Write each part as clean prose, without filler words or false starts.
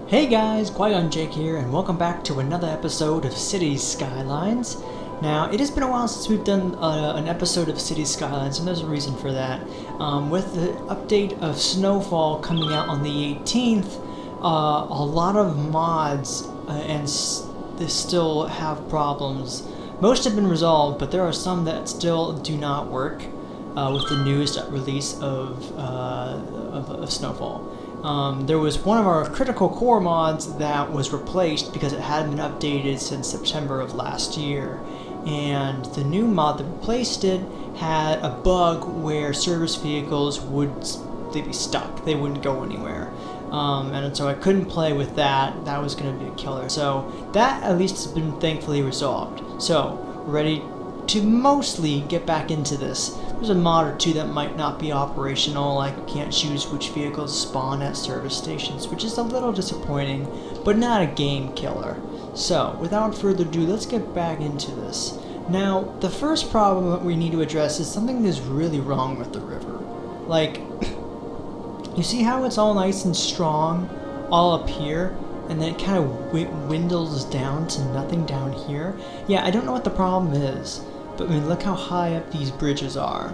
Hey guys, Qui-Gon Jake here, and welcome back to another episode of Cities Skylines. Now, it has been a while since we've done an episode of Cities Skylines, and there's a reason for that. With the update of Snowfall coming out on the 18th, a lot of mods they still have problems. Most have been resolved, but there are some that still do not work with the newest release of Snowfall. There was one of our critical core mods that was replaced because it hadn't been updated since September of last year, and the new mod that replaced it had a bug where service vehicles they'd be stuck, they wouldn't go anywhere, and so I couldn't play with that. That was going to be a killer. So that at least has been thankfully resolved. So we're ready to mostly get back into this. There's a mod or two that might not be operational, like you can't choose which vehicles spawn at service stations, which is a little disappointing, but not a game killer. So, without further ado, let's get back into this. Now, the first problem that we need to address is something that's really wrong with the river. Like, you see how it's all nice and strong all up here, and then it kind of dwindles down to nothing down here? Yeah, I don't know what the problem is. But I mean, look how high up these bridges are.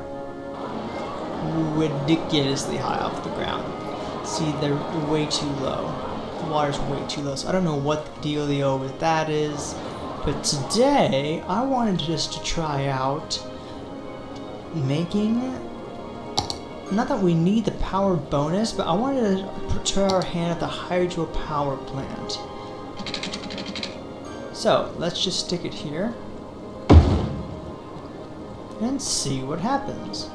Ridiculously high off the ground. See, they're way too low. The water's way too low, so I don't know what the dealio with that is. But today, I wanted just to try out making... Not that we need the power bonus, but I wanted to try our hand at the hydropower plant. So, let's just stick it here and see what happens.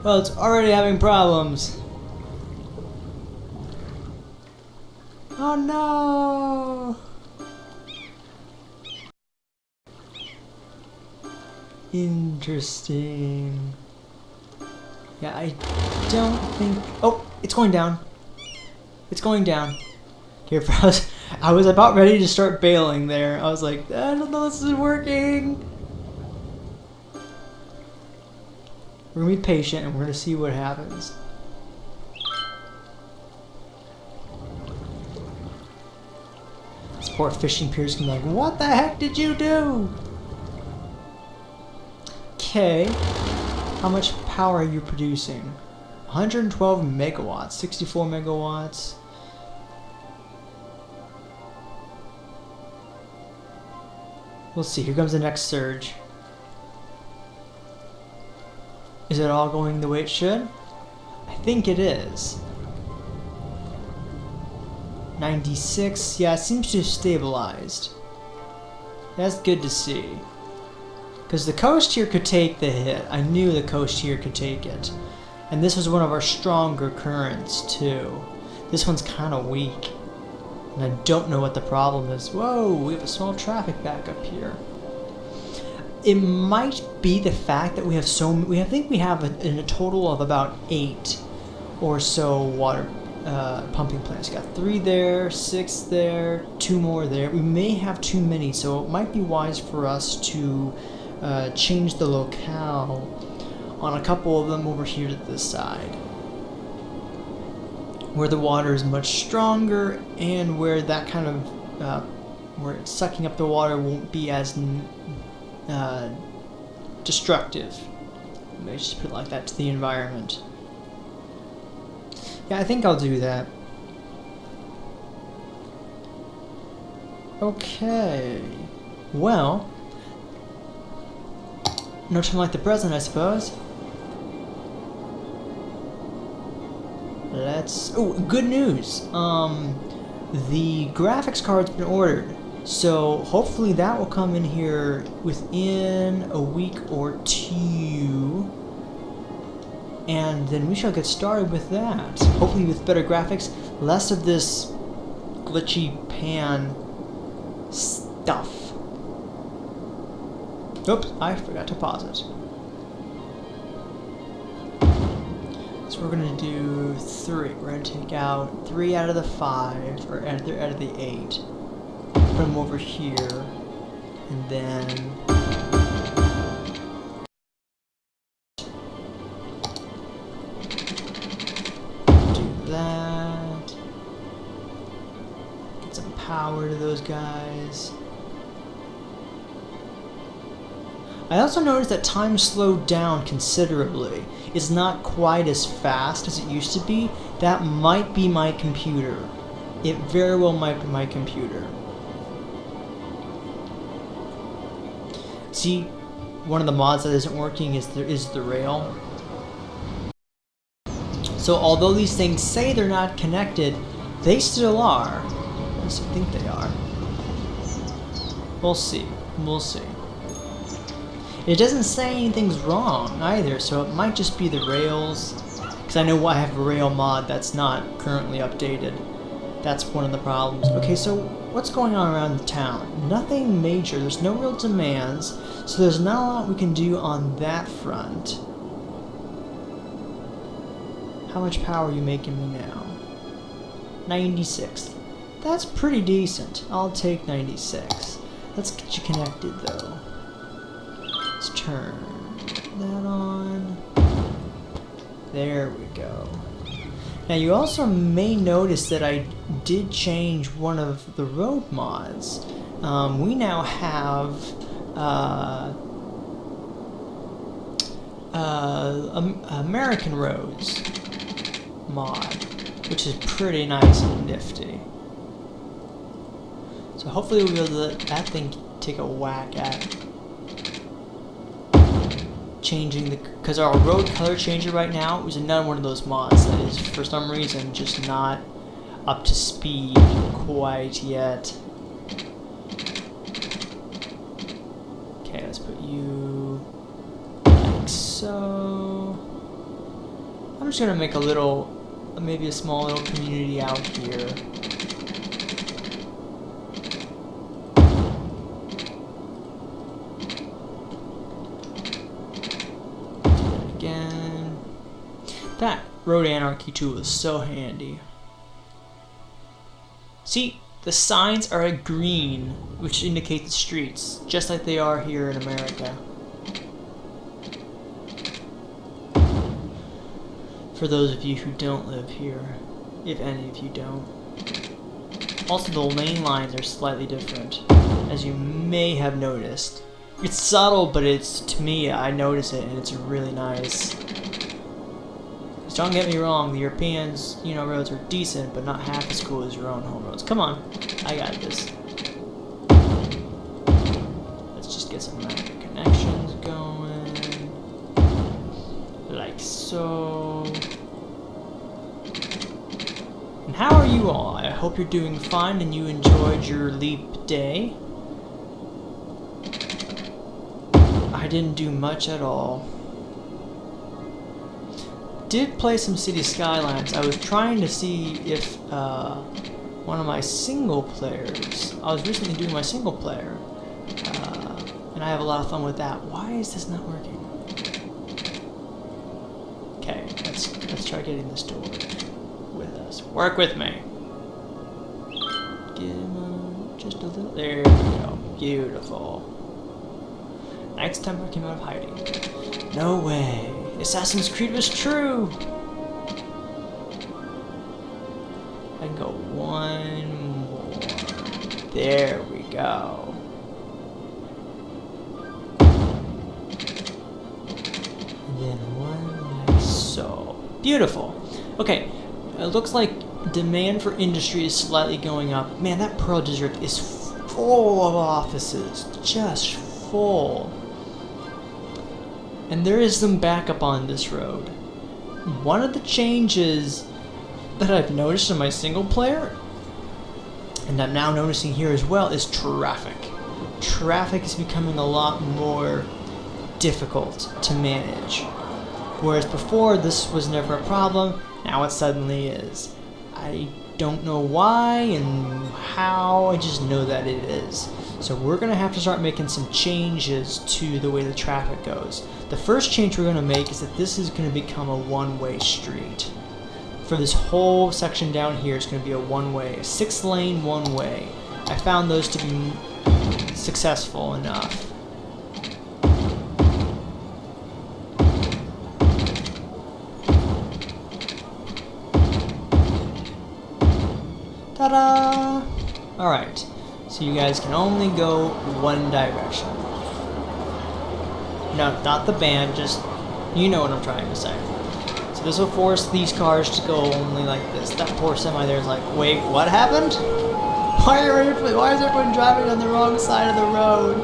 Well, it's already having problems. Oh no! Interesting. Yeah, I don't think... Oh, it's going down. It's going down. Here, I was about ready to start bailing there. I was like, I don't know if this is working. We're gonna be patient and we're gonna see what happens. This poor fishing pier's gonna be like, what the heck did you do? Okay, how much power are you producing? 112 megawatts, 64 megawatts. We'll see, here comes the next surge. Is it all going the way it should? I think it is. 96, yeah, it seems to have stabilized. That's good to see. Because the coast here could take the hit. I knew the coast here could take it. And this was one of our stronger currents, too. This one's kind of weak. And I don't know what the problem is. Whoa, we have a small traffic backup here. It might be the fact that we have I think we have a total of about 8 or so water pumping plants. Got 3 there, 6 there, 2 more there. We may have too many, so it might be wise for us to change the locale on a couple of them over here to this side, where the water is much stronger and where that kind of where it's sucking up the water won't be as destructive. Let me just put it like that to the environment. Yeah, I think I'll do that. Okay. Well, no time like the present, I suppose. Oh, good news. The graphics card's been ordered, so hopefully that will come in here within a week or 2, and then we shall get started with that. Hopefully with better graphics, less of this glitchy pan stuff. Oops, I forgot to pause it. So we're gonna do 3. We're gonna take out 3 out of the 5, or out of the 8. Put them over here, and then do that. Get some power to those guys. I also noticed that time slowed down considerably. It's not quite as fast as it used to be. That might be my computer. It very well might be my computer. See, one of the mods that isn't working is the rail. So although these things say they're not connected, they still are. At least I think they are. We'll see. We'll see. It doesn't say anything's wrong either, so it might just be the rails. Because I know I have a rail mod that's not currently updated. That's one of the problems. Okay, so what's going on around the town? Nothing major. There's no real demands, so there's not a lot we can do on that front. How much power are you making me now? 96. That's pretty decent. I'll take 96. Let's get you connected though. Let's turn that on. There we go. Now you also may notice that I did change one of the road mods. We now have American roads mod, which is pretty nice and nifty. So hopefully we'll be able to let that thing take a whack at changing the, because our road color changer right now is another one of those mods that is for some reason just not up to speed quite yet. Okay, let's put you like so. I'm just gonna make a little, maybe a small little community out here. Again, that road anarchy tool is so handy. See, the signs are at green, which indicate the streets, just like they are here in America. For those of you who don't live here, if any of you don't. Also, the lane lines are slightly different, as you may have noticed. It's subtle, but it's, to me, I notice it, and it's really nice. Just don't get me wrong, the Europeans, you know, roads are decent, but not half as cool as your own home roads. Come on, I got this. Let's just get some connections going, like so. And how are you all? I hope you're doing fine and you enjoyed your leap day. I didn't do much at all. Did play some City Skylines. I was trying to see if one of my single players, I was recently doing my single player, and I have a lot of fun with that. Why is this not working? Okay, let's try getting this to work with us. Work with me. Give him just a little. There we go. Beautiful. Knights Templar came out of hiding. No way. Assassin's Creed was true. I can go one more. There we go. And then one like so. Beautiful. Okay, it looks like demand for industry is slightly going up. Man, that Pearl District is full of offices. Just full. And there is some backup on this road. One of the changes that I've noticed in my single player, and I'm now noticing here as well, is traffic. Traffic is becoming a lot more difficult to manage. Whereas before this was never a problem, now it suddenly is. I don't know why and how, I just know that it is. So we're going to have to start making some changes to the way the traffic goes. The first change we're going to make is that this is going to become a one-way street. For this whole section down here, it's going to be a one-way, a 6-lane one-way. I found those to be successful enough. Ta-da! Alright, so you guys can only go one direction. No, not the band, just, you know what I'm trying to say. So this will force these cars to go only like this. That poor semi there is like, wait, what happened? Why is everyone driving on the wrong side of the road?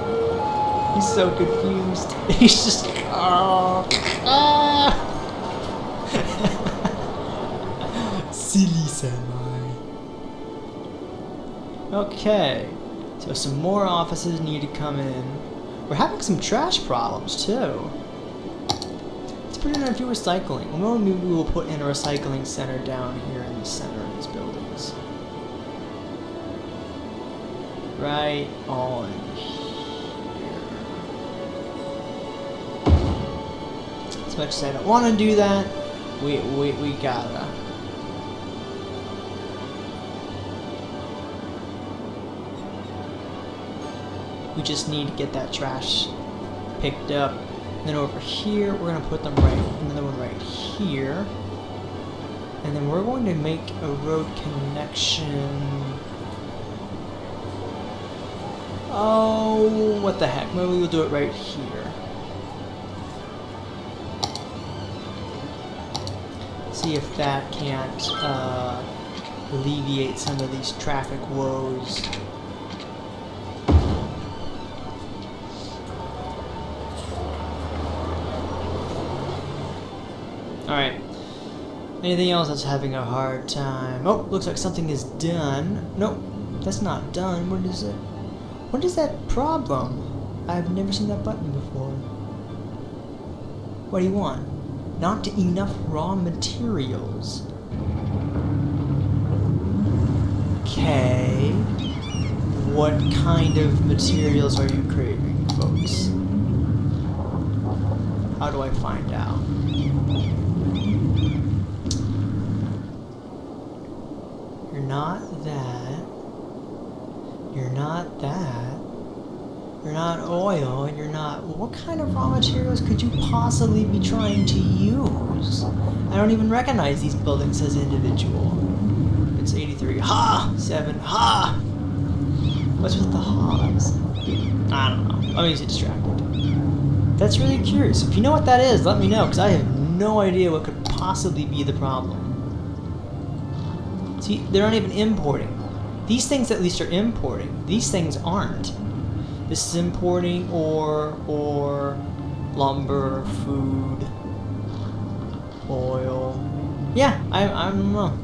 He's so confused. He's just, silly semi. Okay, so some more offices need to come in. We're having some trash problems too. Let's put in a few recycling. Well, maybe we will put in a recycling center down here in the center of these buildings. Right on here. As much as I don't want to do that, we gotta. We just need to get that trash picked up. And then over here, we're gonna put them right, another one right here. And then we're going to make a road connection. Oh, what the heck? Maybe we'll do it right here. See if that can't alleviate some of these traffic woes. Alright. Anything else that's having a hard time? Oh, looks like something is done. Nope, that's not done. What is it? What is that problem? I've never seen that button before. What do you want? Not enough raw materials. Okay. What kind of materials are you craving, folks? How do I find out? You're not that. You're not that. You're not oil. You're not... What kind of raw materials could you possibly be trying to use? I don't even recognize these buildings as individual. It's 83. Ha! 7. Ha! What's with the ha's? I don't know. I'm easily distracted. That's really curious. If you know what that is, let me know, because I have no idea what could possibly be the problem. See, they're not even importing. These things at least are importing. These things aren't. This is importing ore, lumber, food, oil. Yeah, I don't know.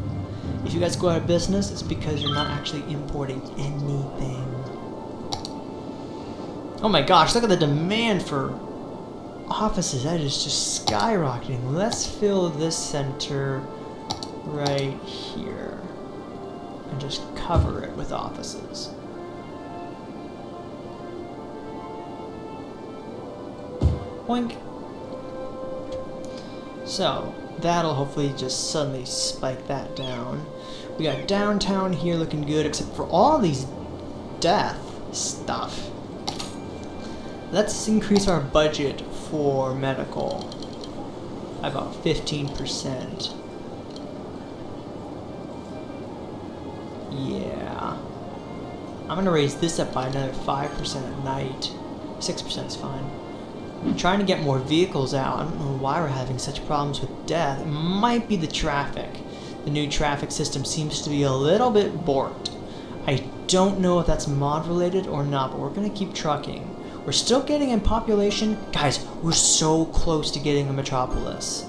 If you guys go out of business, it's because you're not actually importing anything. Oh my gosh, look at the demand for offices. That is just skyrocketing. Let's fill this center right here. And just cover it with offices. Boink. So, that'll hopefully just suddenly spike that down. We got downtown here looking good, except for all these death stuff. Let's increase our budget for medical by about 15%. Yeah. I'm gonna raise this up by another 5% at night. 6% is fine. I'm trying to get more vehicles out. I don't know why we're having such problems with death. It might be the traffic. The new traffic system seems to be a little bit borked. I don't know if that's mod related or not, but we're gonna keep trucking. We're still getting in population. Guys, we're so close to getting a metropolis.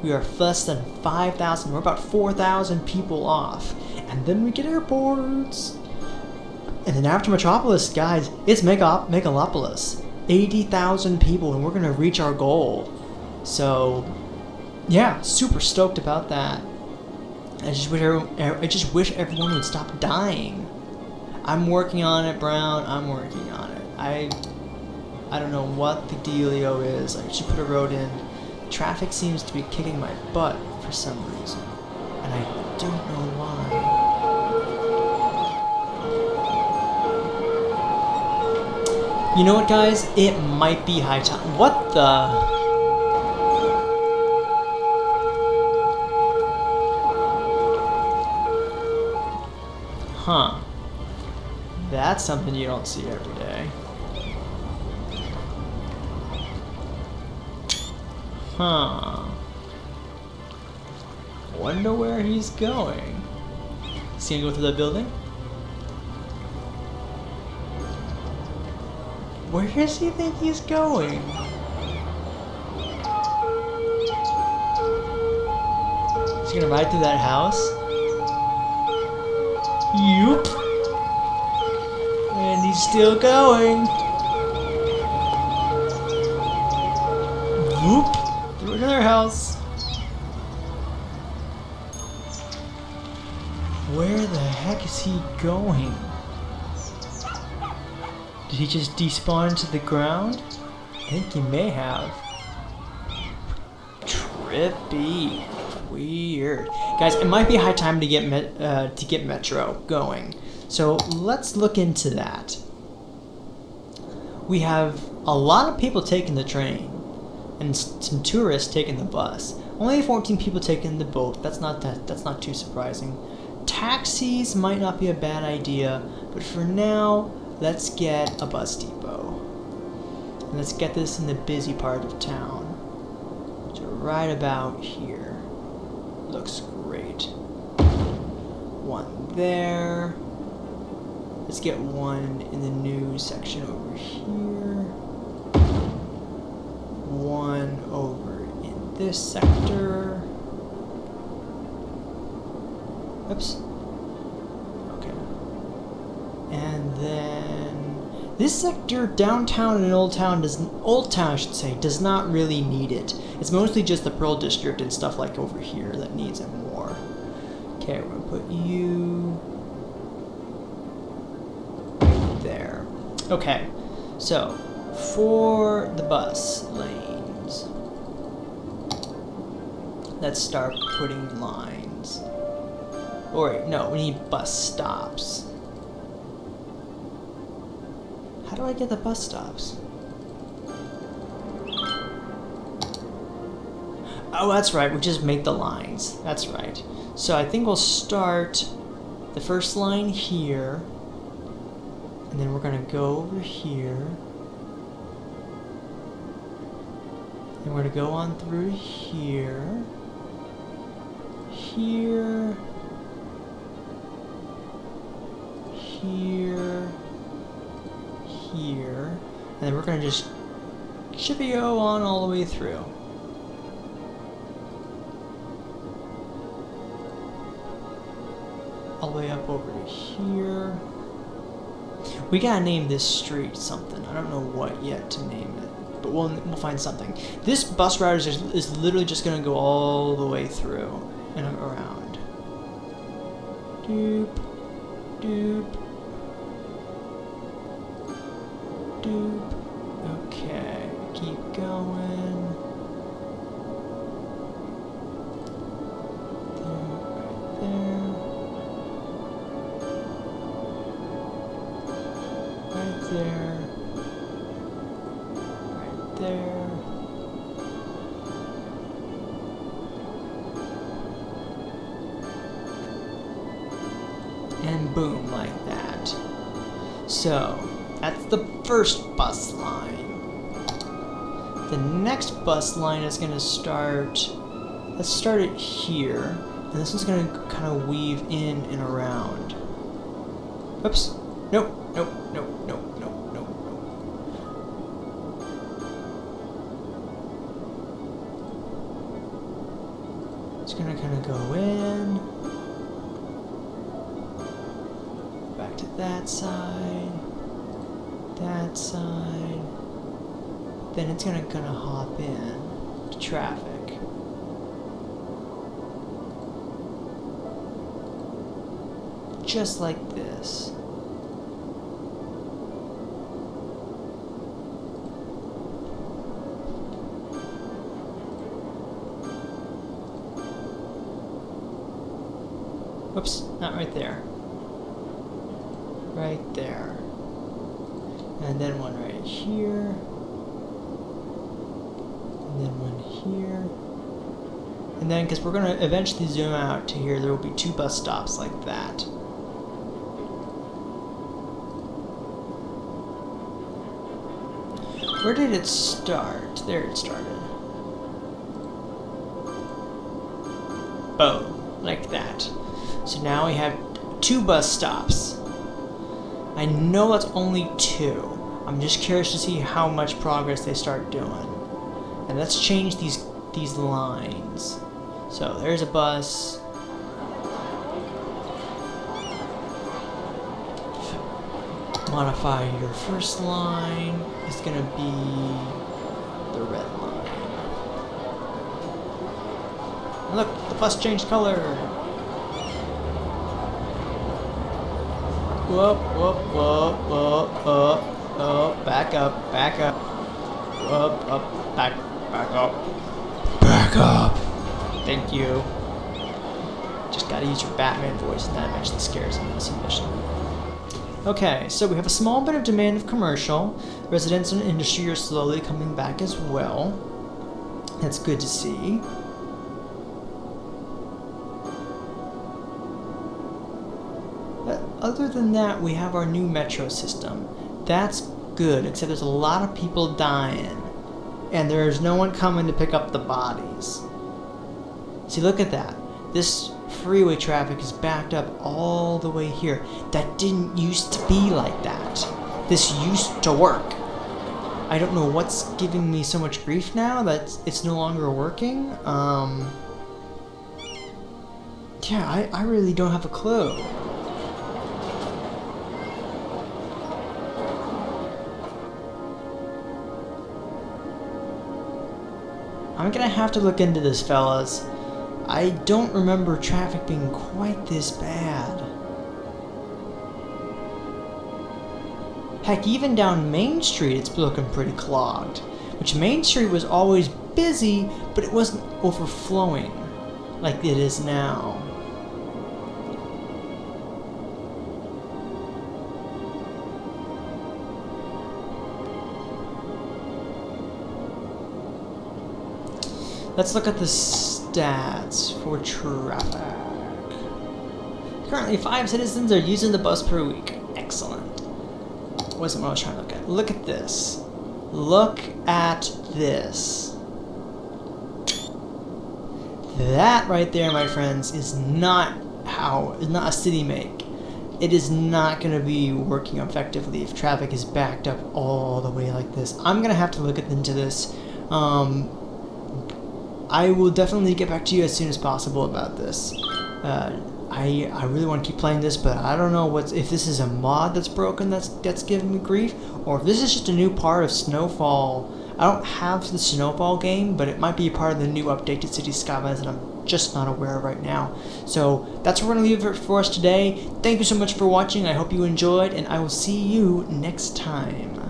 We are less than 5,000. We're about 4,000 people off. And then we get airports. And then after Metropolis, guys, it's Megalopolis. 80,000 people, and we're going to reach our goal. So, yeah, super stoked about that. I just wish everyone would stop dying. I'm working on it, Brown. I'm working on it. I don't know what the dealio is. I should put a road in. Traffic seems to be kicking my butt for some reason, and I don't know why. You know what, guys? It might be high time. What the? Huh. That's something you don't see every day. Huh. Wonder where he's going. Is he gonna go through that building? Where does he think he's going? Is he gonna ride through that house? Yup. And he's still going. Whoop. Through another house. Where the heck is he going? Did he just despawn to the ground? I think he may have. Trippy. Weird. Guys, it might be high time to get Metro going. So let's look into that. We have a lot of people taking the train and some tourists taking the bus. Only 14 people taking the boat. That's not too surprising. Taxis might not be a bad idea, but for now, let's get a bus depot. And let's get this in the busy part of town. So right about here. Looks great. One there. Let's get one in the new section over here. One over in this sector. Oops. Okay. And then this sector, downtown and Old Town, I should say, does not really need it. It's mostly just the Pearl District and stuff like over here that needs it more. Okay, we're gonna put you right there. Okay, so for the bus lanes, let's start putting lines. Or wait, no, we need bus stops. How do I get the bus stops? Oh, that's right, we just make the lines. That's right. So I think we'll start the first line here, and then we're gonna go over here, and we're gonna go on through here, here, here, here, and then we're gonna just chippy-o on all the way through. All the way up over to here. We gotta name this street something. I don't know what yet to name it, but we'll find something. This bus route is literally just gonna go all the way through and around. Doop, doop, doop. Okay, keep going. There, right there, and boom, like that. So, that's the first bus line. The next bus line is going to start, let's start it here, and this one's going to kind of weave in and around. Oops, nope, nope, nope, nope. Gonna kind of go in, back to that side, then it's gonna hop in to traffic. just like this. Whoops, not right there. Right there. And then one right here. And then one here. And then, because we're going to eventually zoom out to here, there will be 2 bus stops like that. Where did it start? There it started. Boom. Like that. So now we have 2 bus stops. I know that's only 2. I'm just curious to see how much progress they start doing. And let's change these lines. So there's a bus. Modify your first line is gonna be the red line. And look, the bus changed color. Whoop, whoop, whoop, whoop, whoop, whoop, back up, back up. Whoop, up, back up. Back up. Thank you. Just gotta use your Batman voice, and that actually scares me in this mission. Okay, so we have a small bit of demand of commercial. Residents and industry are slowly coming back as well. That's good to see. But other than that, we have our new metro system. That's good, except there's a lot of people dying. And there's no one coming to pick up the bodies. See, look at that. This freeway traffic is backed up all the way here. That didn't used to be like that. This used to work. I don't know what's giving me so much grief now that it's no longer working. Yeah, I really don't have a clue. I'm gonna have to look into this, fellas. I don't remember traffic being quite this bad. Heck, even down Main Street it's looking pretty clogged. Which Main Street was always busy, but it wasn't overflowing like it is now. Let's look at the stats for traffic. Currently, 5 citizens are using the bus per week. Excellent. Wasn't what I was trying to look at. Look at this. Look at this. That right there, my friends, is not a city make. It is not going to be working effectively if traffic is backed up all the way like this. I'm going to have to look into this. I will definitely get back to you as soon as possible about this. I really want to keep playing this, but I don't know if this is a mod that's broken that's giving me grief, or if this is just a new part of Snowfall. I don't have the Snowfall game, but it might be a part of the new update to City Skylines that I'm just not aware of right now. So that's where we're going to leave it for us today. Thank you so much for watching. I hope you enjoyed, and I will see you next time.